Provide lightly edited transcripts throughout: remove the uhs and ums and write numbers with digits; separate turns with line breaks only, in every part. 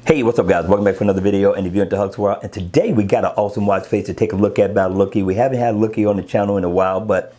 Hey, what's up guys? Welcome back for another video, and if you're into Huck's World, and today we got an awesome watch face to take a look at by Looke. We haven't had Looke on the channel in a while, but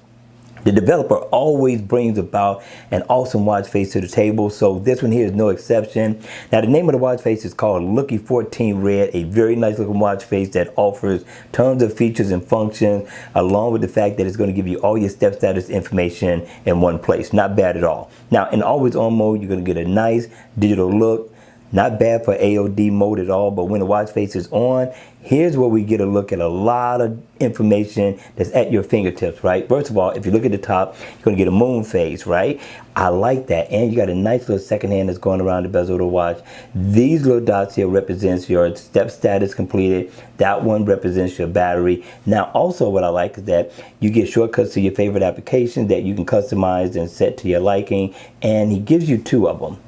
the developer always brings about an awesome watch face to the table, so this one here is no exception. Now the name of the watch face is called Looke 14 Red, a very nice looking watch face that offers tons of features and functions, along with the fact that it's going to give you all your step status information in one place. Not bad at all. Now in always on mode, you're going to get a nice digital look. Not bad for AOD mode at all, but when the watch face is on, here's where we get a look at a lot of information that's at your fingertips, right? First of all, if you look at the top, you're gonna get a moon phase, right? I like that. And you got a nice little second hand that's going around the bezel of the watch. These little dots here represents your step status completed. That one represents your battery. Now, also what I like is that you get shortcuts to your favorite applications that you can customize and set to your liking. And he gives you two of them.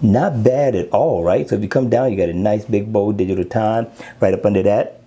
Not bad at all, right? So if you come down, you got a nice big bold digital time. Right up under that,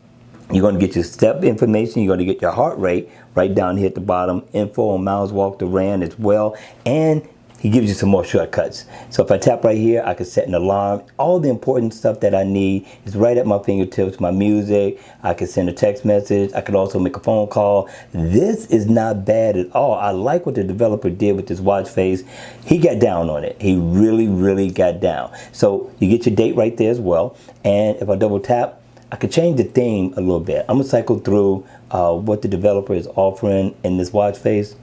you're going to get your step information. You're going to get your heart rate right down here at the bottom. Info on miles walked or ran as well. And he gives you some more shortcuts. So if I tap right here, I can set an alarm. All the important stuff that I need is right at my fingertips. My music, I can send a text message. I could also make a phone call. This is not bad at all. I like what the developer did with this watch face. He got down on it. He really got down. So you get your date right there as well. And if I double tap, I could change the theme a little bit. I'm gonna cycle through what the developer is offering in this watch face.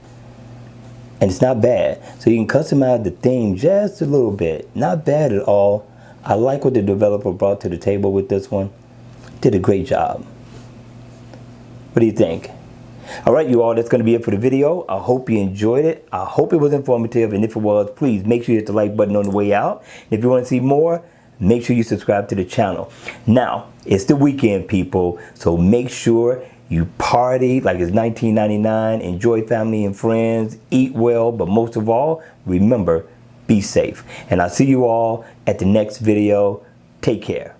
And it's not bad. So you can customize the theme just a little bit. Not bad at all. I like what the developer brought to the table with this one. Did a great job. What do you think? All right, you all, that's going to be it for the video. I hope you enjoyed it. I hope it was informative. And if it was, please make sure you hit the like button on the way out. If you want to see more, make sure you subscribe to the channel. Now, it's the weekend, people. So make sure you party like it's 1999, enjoy family and friends, eat well, but most of all, remember, be safe. And I'll see you all at the next video. Take care.